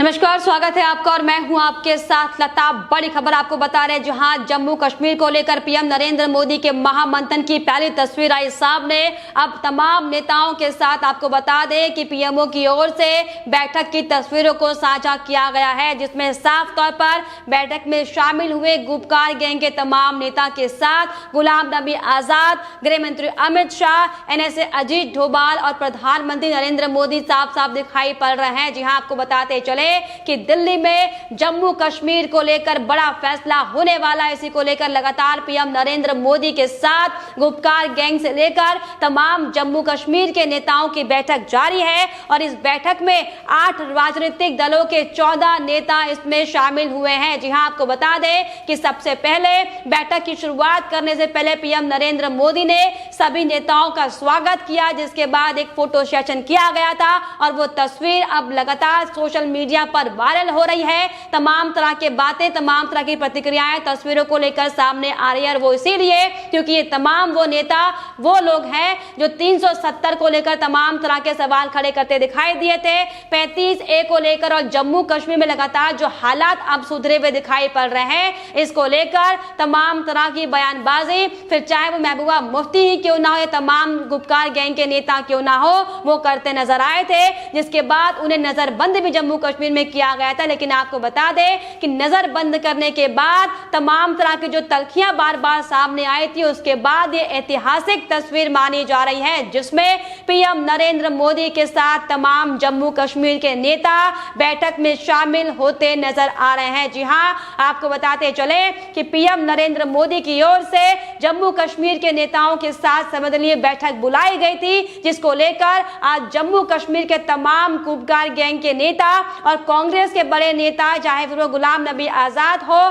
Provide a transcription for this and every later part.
नमस्कार, स्वागत है आपका और मैं हूं आपके साथ लता। बड़ी खबर आपको बता रहे हैं, जहां जम्मू कश्मीर को लेकर पीएम नरेंद्र मोदी के महामंथन की पहली तस्वीर आई सामने। अब तमाम नेताओं के साथ आपको बता दें कि पीएमओ की ओर से बैठक की तस्वीरों को साझा किया गया है, जिसमें साफ तौर पर बैठक में शामिल हुए गुपकार गैंग के तमाम नेता के साथ गुलाम नबी आजाद, गृह मंत्री अमित शाह, एनएसए अजीत डोभाल और प्रधानमंत्री नरेंद्र मोदी साफ साफ दिखाई पड़ रहे हैं। जी हां, आपको बताते चले कि दिल्ली में जम्मू कश्मीर को लेकर बड़ा फैसला होने वाला है। इसी को लेकर लगातार पीएम नरेंद्र मोदी के साथ गुपकार गैंग से लेकर तमाम जम्मू कश्मीर के नेताओं की बैठक जारी है और इस बैठक में 8 राजनीतिक दलों के 14 नेता इसमें शामिल हुए हैं। जी हां, आपको बता दें कि सबसे पहले बैठक की शुरुआत करने से पहले पीएम नरेंद्र मोदी ने सभी नेताओं का स्वागत किया, जिसके बाद एक फोटो सेशन किया गया था और वो तस्वीर अब लगातार सोशल मीडिया पर वायरल हो रही है। तमाम तरह के बातें, तमाम तरह की प्रतिक्रियाएं तस्वीरों को लेकर सामने आ रही है और वो इसीलिए क्योंकि ये तमाम वो नेता वो लोग हैं जो 370 को लेकर तमाम तरह के सवाल खड़े करते दिखाई दिए थे, 35A को लेकर, और जम्मू कश्मीर में लगातार जो हालात अब सुधरे हुए दिखाई पड़ रहे हैं, इसको लेकर तमाम तरह की बयानबाजी, फिर चाहे वो महबूबा मुफ्ती ही क्यों ना हो, तमाम गुपकार गैंग के नेता क्यों ना हो, वो करते नजर आए थे, जिसके बाद उन्हें नजरबंद भी जम्मू कश्मीर में किया गया था। लेकिन आपको बता दें कि नजर बंद करने के बाद तमाम तरह की जो तल्खियां बार बार सामने आई थी, उसके बाद ये ऐतिहासिक तस्वीर मानी जा रही है, जिसमें पीएम नरेंद्र मोदी के साथ तमाम जम्मू कश्मीर के नेता बैठक में शामिल होते नजर आ रहे हैं। जी हां, आपको बताते चले कि पीएम नरेंद्र मोदी की ओर से जम्मू कश्मीर के नेताओं के साथ सर्वदलीय बैठक बुलाई गई थी, जिसको लेकर आज जम्मू कश्मीर के तमाम गुपकार गैंग के नेता और कांग्रेस के बड़े नेता, चाहे फिर वो गुलाम नबी आजाद हो,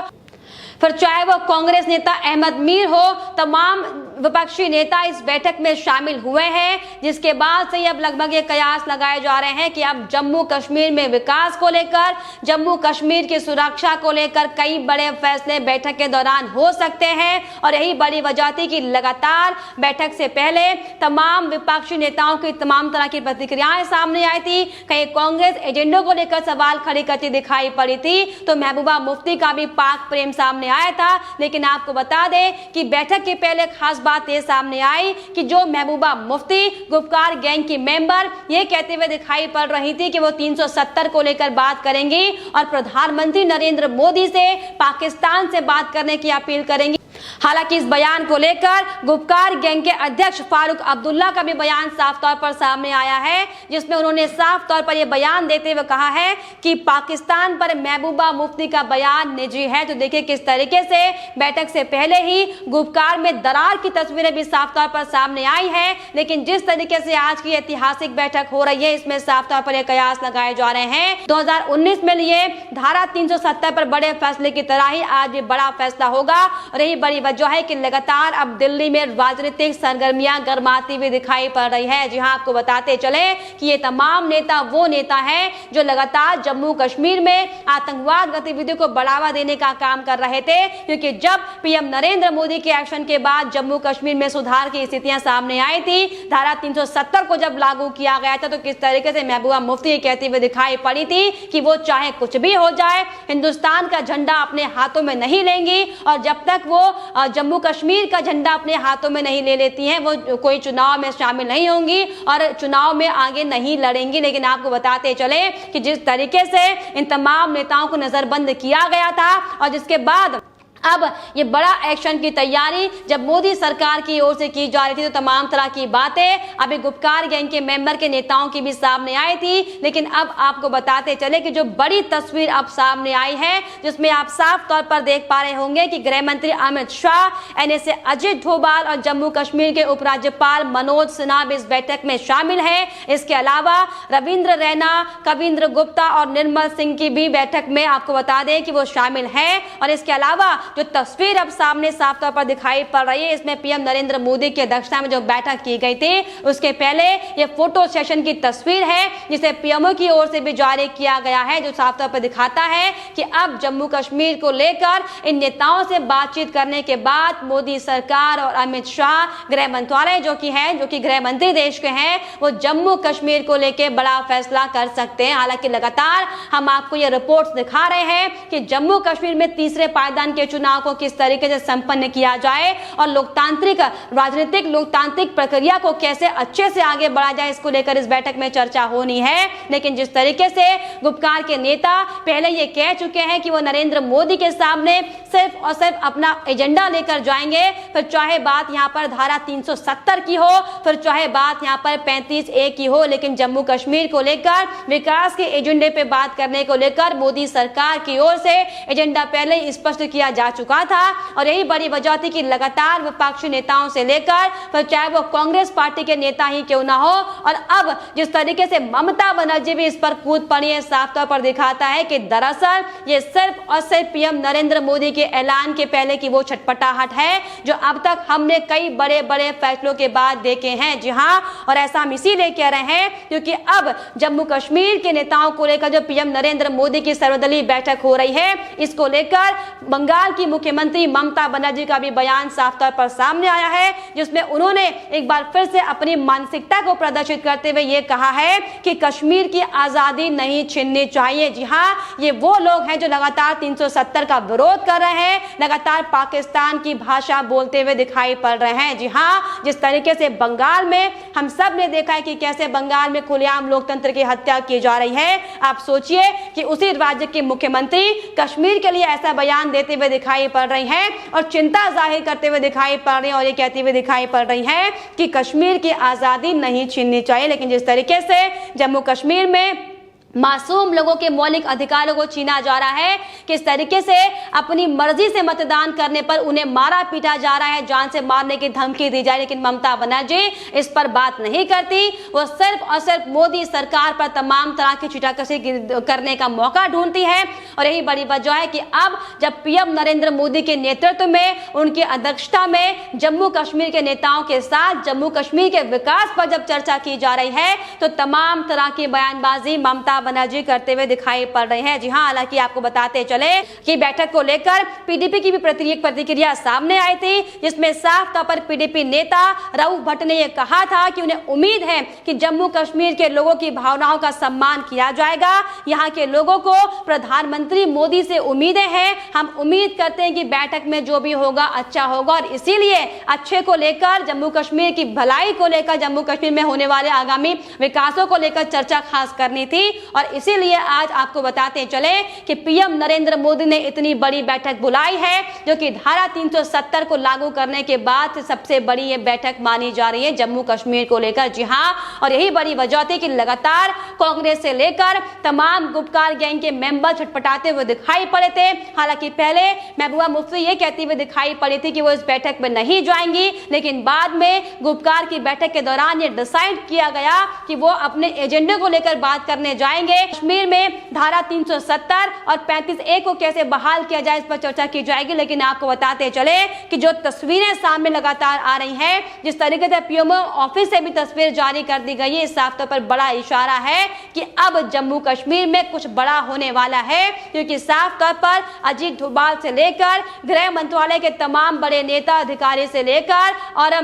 फिर चाहे वो कांग्रेस नेता अहमद मीर हो, तमाम विपक्षी नेता इस बैठक में शामिल हुए हैं, जिसके बाद से अब लगभग ये कयास लगाए जा रहे हैं कि अब जम्मू कश्मीर में विकास को लेकर, जम्मू कश्मीर की सुरक्षा को लेकर कई बड़े फैसले बैठक के दौरान हो सकते हैं। और यही बड़ी वजह थी कि लगातार बैठक से पहले तमाम विपक्षी नेताओं की तमाम तरह की प्रतिक्रियाएं सामने आई थी। कहीं कांग्रेस एजेंडों को लेकर सवाल खड़ी करती दिखाई पड़ी थी, तो महबूबा मुफ्ती का भी पाक प्रेम सामने आया था। लेकिन आपको बता दें कि बैठक के पहले खास बात ये सामने आई कि जो महबूबा मुफ्ती गुपकार गैंग की मेंबर ये कहते हुए दिखाई पड़ रही थी कि वो 370 को लेकर बात करेंगी और प्रधानमंत्री नरेंद्र मोदी से पाकिस्तान से बात करने की अपील करेंगी। हालांकि इस बयान को लेकर गुपकार गैंग के अध्यक्ष फारूक अब्दुल्ला का भी बयान साफ तौर पर सामने आया है, जिसमें उन्होंने साफ तौर पर यह बयान देते हुए कहा है कि पाकिस्तान पर महबूबा मुफ्ती का बयान निजी है। तो देखिए किस तरीके से बैठक से पहले ही गुपकार में दरार की तस्वीरें भी साफ तौर पर सामने आई है। लेकिन जिस तरीके से आज की ऐतिहासिक बैठक हो रही है, इसमें साफ तौर पर यह कयास लगाए जा रहे हैं 2019 में लिए धारा 370 पर बड़े फैसले की तरह ही आज भी बड़ा फैसला होगा। और यही बड़ी वजह है कि लगातार अब दिल्ली में राजनीतिक सरगर्मियां गरमाती हुई दिखाई पड़ रही है। जी हां, आपको बताते चले कि ये तमाम नेता वो नेता हैं जो लगातार जम्मू कश्मीर में आतंकवाद गतिविधियों को बढ़ावा देने का काम कर रहे थे, क्योंकि जब पीएम नरेंद्र मोदी के एक्शन के बाद जम्मू कश्मीर में सुधार की स्थितियां सामने आई थी, धारा 370 को जब लागू किया गया था, तो किस तरीके से महबूबा मुफ्ती कहती हुई दिखाई पड़ी थी कि वो चाहे कुछ भी हो जाए, हिंदुस्तान का झंडा अपने हाथों में नहीं लेंगी और जब तक वो जम्मू कश्मीर का झंडा अपने हाथों में नहीं ले लेती हैं, वो कोई चुनाव में शामिल नहीं होंगी और चुनाव में आगे नहीं लड़ेंगी। लेकिन आपको बताते चले कि जिस तरीके से इन तमाम नेताओं को नजरबंद किया गया था और जिसके बाद अब ये बड़ा एक्शन की तैयारी जब मोदी सरकार की ओर से की जा रही थी, तो तमाम तरह की बातें अभी गुपकार गैंग के मेंबर के नेताओं की भी सामने आई थी। लेकिन अब आपको बताते चले कि जो बड़ी तस्वीर अब सामने आई है, जिसमें आप साफ तौर पर देख पा रहे होंगे कि गृह मंत्री अमित शाह, एनएसए अजीत डोभाल और जम्मू कश्मीर के उपराज्यपाल मनोज सिन्हा भी इस बैठक में शामिल है। इसके अलावा रविंद्र रैना, कविंद्र गुप्ता और निर्मल सिंह की भी बैठक में आपको बता दें कि वो शामिल है। और इसके अलावा जो तस्वीर अब सामने साफ तौर पर दिखाई पड़ रही है, इसमें पीएम नरेंद्र मोदी की अध्यक्षता में जो बैठक की गई थी उसके पहले ये फोटो सेशन की तस्वीर है, जिसे पीएमओ की ओर से भी जारी किया गया है, जो साफ तौर पर दिखाता है कि अब जम्मू कश्मीर को लेकर इन नेताओं से बातचीत करने के बाद मोदी सरकार और अमित शाह गृह मंत्रालय जो कि गृह मंत्री देश के हैं, वो जम्मू कश्मीर को लेकर बड़ा फैसला कर सकते हैं। हालांकि लगातार हम आपको ये रिपोर्ट्स दिखा रहे हैं कि जम्मू कश्मीर में तीसरे पायदान के चुनाव को किस तरीके से संपन्न किया जाए और लोकतांत्रिक प्रक्रिया को कैसे अच्छे से आगे बढ़ा जाए, इसको लेकर इस बैठक में चर्चा होनी है। लेकिन जिस तरीके से गुपकार के नेता पहले ये कह चुके हैं कि वो नरेंद्र मोदी के सामने सिर्फ और सिर्फ अपना एजेंडा लेकर जाएंगे, फिर चाहे बात यहाँ पर धारा 370 की हो, फिर चाहे बात यहाँ पर 35A की हो, लेकिन जम्मू कश्मीर को लेकर विकास के एजेंडे पे बात करने को लेकर मोदी सरकार की ओर से एजेंडा पहले ही स्पष्ट किया जा चुका था। और यही बड़ी वजह थी कि लगातार विपक्षी नेताओं से लेकर फिर चाहे वो कांग्रेस पार्टी के नेता ही क्यों ना हो, और अब जिस तरीके से ममता बनर्जी भी इस पर कूद पड़ी है, साफ तौर पर दिखाता है कि दरअसल ये सिर्फ और सिर्फ पीएम नरेंद्र मोदी के ऐलान के पहले की वो छटपटाहट है जो अब तक हमने कई बड़े बड़े फैसलों के बाद देखे हैं। जी हाँ, और ऐसा हम इसीलिए कह रहे हैं क्योंकि अब जम्मू कश्मीर के नेताओं को लेकर जो पीएम नरेंद्र मोदी की सर्वदलीय बैठक हो रही है, इसको लेकर बंगाल की मुख्यमंत्री ममता बनर्जी का भी बयान साफ तौर पर सामने आया है, जिसमें उन्होंने एक बार फिर से अपनी मानसिकता को प्रदर्शित करते हुए ये कहा है कि कश्मीर की आजादी नहीं छीननी चाहिए। जी हाँ, ये वो लोग हैं जो लगातार 370 का विरोध कर रहे हैं, लगातार पाकिस्तान की भाषा बोलते हुए दिखाई पड़ रहे हैं। जी हाँ, जिस तरीके से बंगाल में हम सब ने देखा है कि कैसे बंगाल में खुलेआम लोकतंत्र की हत्या की जा रही है, आप सोचिए कि उसी राज्य के मुख्यमंत्री कश्मीर के लिए ऐसा बयान देते हुए दिखाई पड़ रही हैं और चिंता जाहिर करते हुए दिखाई पड़ रही है और ये कहती हुए दिखाई पड़ रही है कि कश्मीर की आजादी नहीं छीननी चाहिए। लेकिन जिस तरीके से जम्मू कश्मीर में मासूम लोगों के मौलिक अधिकारों को छीना जा रहा है, किस तरीके से अपनी मर्जी से मतदान करने पर उन्हें मारा पीटा जा रहा है, जान से मारने की धमकी दी जा रही है, लेकिन ममता बनर्जी इस पर बात नहीं करती। वो सिर्फ और सिर्फ मोदी सरकार पर तमाम तरह की छीटाकशी करने का मौका ढूंढती है। और यही बड़ी वजह है कि अब जब पीएम नरेंद्र मोदी के नेतृत्व में, उनकी अध्यक्षता में जम्मू कश्मीर के नेताओं के साथ जम्मू कश्मीर के विकास पर जब चर्चा की जा रही है, तो तमाम तरह की बयानबाजी ममता बनर्जी करते हुए दिखाई पड़ रहे हैं। जी हाँ, हालांकि आपको बताते चले कि बैठक को लेकर पीडीपी की भी प्रतिक्रिया सामने आई थी, जिसमें साफ तौर पर पीडीपी नेता रऊफ भट्ट ने यह कहा था कि उन्हें उम्मीद है कि जम्मू कश्मीर के लोगों की भावनाओं का सम्मान किया जाएगा। यहाँ के लोगों को प्रधानमंत्री मोदी से उम्मीदें हैं, हम उम्मीद करते हैं कि बैठक में जो भी होगा अच्छा होगा, और इसीलिए अच्छे को लेकर, जम्मू कश्मीर की भलाई को लेकर, जम्मू कश्मीर में होने वाले आगामी विकासों को लेकर चर्चा खास करनी थी। और इसीलिए आज आपको बताते चले कि पीएम नरेंद्र मोदी ने इतनी बड़ी बैठक बुलाई है, जो कि धारा 370 को लागू करने के बाद सबसे बड़ी ये बैठक मानी जा रही है जम्मू कश्मीर को लेकर। जी हाँ, और यही बड़ी वजह थी कि लगातार कांग्रेस से लेकर तमाम गुपकार गैंग के मेंबर छटपटाते हुए दिखाई पड़े थे। हालांकि पहले महबूबा मुफ्ती ये कहती हुई दिखाई पड़ी थी कि वो इस बैठक में नहीं जाएंगी, लेकिन बाद में गुपकार की बैठक के दौरान ये डिसाइड किया गया कि वो अपने एजेंडे को लेकर बात करने जाएंगे। कश्मीर में धारा 370 और 35A को कैसे बहाल किया जाए, इस पर चर्चा की जाएगी। लेकिन आपको बताते चले कि जो तस्वीरें सामने लगातार आ रही हैं, जिस तरीके से पीएमओ ऑफिस से भी तस्वीर जारी कर दी गई है, इस साफ तौर पर बड़ा इशारा है कि अब जम्मू कश्मीर में कुछ बड़ा होने वाला है, क्योंकि साफ तौर पर अजीत डोभाल से लेकर गृह मंत्रालय के तमाम बड़े नेता अधिकारी से लेकर और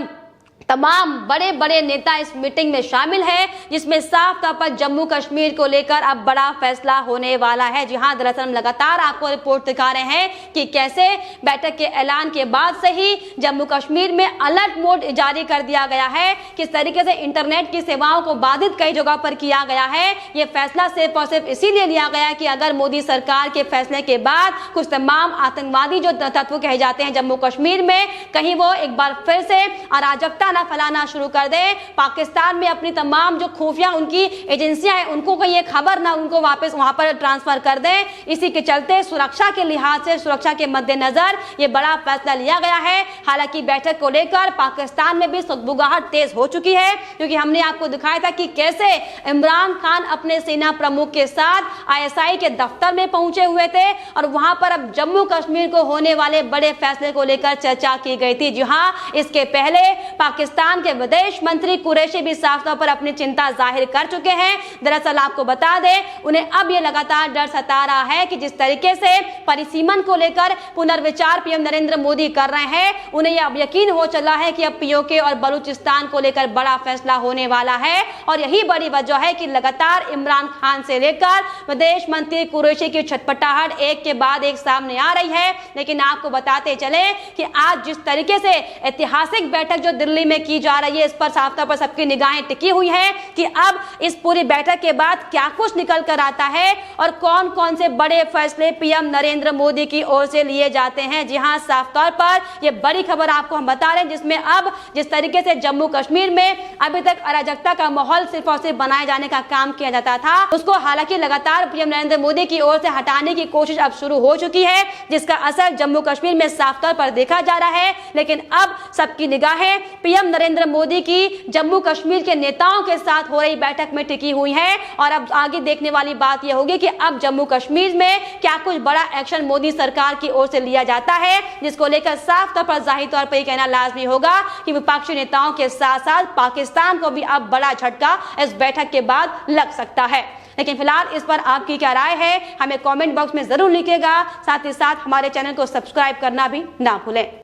तमाम बड़े बड़े नेता इस मीटिंग में शामिल हैं, जिसमें साफ तौर पर जम्मू कश्मीर को लेकर अब बड़ा फैसला होने वाला है। जी हां, दरअसल हम लगातार आपको रिपोर्ट दिखा रहे हैं कि कैसे बैठक के ऐलान के बाद से ही जम्मू कश्मीर में अलर्ट मोड जारी कर दिया गया है, किस तरीके से इंटरनेट की सेवाओं को बाधित कई जगह पर किया गया है। यह फैसला सिर्फ और सिर्फ इसीलिए लिया गया कि अगर मोदी सरकार के फैसले के बाद कुछ तमाम आतंकवादी जो तत्व कहे जाते हैं जम्मू कश्मीर में, कहीं वो एक बार फिर से अराजकता अराजकता ना फैलाना शुरू कर दे, पाकिस्तान में अपनी तमाम जो खुफिया उनकी एजेंसियां हैं उनको कोई ये खबर ना उनको वापस वहां पर ट्रांसफर कर दे। इसी के चलते सुरक्षा के लिहाज से, सुरक्षा के मद्देनजर ये बड़ा फैसला लिया गया है। हालांकि बैठक को लेकर पाकिस्तान में भी सुगबुगाहट तेज हो चुकी है, क्योंकि हमने आपको दिखाया था कि कैसे इमरान खान अपने सेना प्रमुख के साथ आईएसआई के दफ्तर में पहुंचे हुए थे और वहां पर अब जम्मू कश्मीर को होने वाले बड़े फैसले को लेकर चर्चा की गई थी। जी हां, इसके पहले पाकिस्तान के विदेश मंत्री कुरैशी भी साफ तौर पर अपनी चिंता जाहिर कर चुके हैं। दरअसल आपको बता दें, उन्हें अब यह लगातार डर सता रहा है कि जिस तरीके से परिसीमन को लेकर पुनर्विचार पीएम नरेंद्र मोदी कर रहे हैं, उन्हें यह अब यकीन हो चला है कि अब पीओके और बलूचिस्तान को लेकर बड़ा फैसला होने वाला है। और यही बड़ी वजह है कि लगातार इमरान खान से लेकर विदेश मंत्री कुरैशी की छटपटाहट एक के बाद एक सामने आ रही है। लेकिन आपको बताते चले कि आज जिस तरीके से ऐतिहासिक बैठक जो दिल्ली में की जा रही है, इस पर साफ तौर पर सबकी निगाहें टिकी हुई है कि अब इस पूरी बैठक के बाद क्या कुछ निकल कर आता है और कौन कौन से बड़े फैसले पीएम नरेंद्र मोदी की ओर से लिए जाते हैं। जी हां, साफ तौर पर यह बड़ी खबर आपको हम बता रहे हैं, जिसमें अब जिस तरीके से जम्मू कश्मीर में अभी तक अराजकता का माहौल सिर्फ और सिर्फ बनाए जाने का काम किया जाता था, उसको हालांकि लगातार पीएम नरेंद्र मोदी की ओर से हटाने की कोशिश अब शुरू हो चुकी है, जिसका असर जम्मू कश्मीर में साफ तौर पर देखा जा रहा है। लेकिन अब सबकी निगाहें पीएम नरेंद्र मोदी की जम्मू कश्मीर के नेताओं के साथ हो रही बैठक में टिकी हुई है और अब आगे देखने वाली बात यह होगी कि अब जम्मू कश्मीर में क्या कुछ बड़ा एक्शन मोदी सरकार की ओर से लिया जाता है, जिसको लेकर साफ तौर पर जाहिर तौर पर यह कहना लाजमी होगा कि विपक्षी नेताओं के साथ साथ पाकिस्तान को भी अब बड़ा झटका इस बैठक के बाद लग सकता है। लेकिन फिलहाल इस पर आपकी क्या राय है, हमें कमेंट बॉक्स में जरूर लिखिएगा। साथ ही साथ हमारे चैनल को सब्सक्राइब करना भी ना भूलें।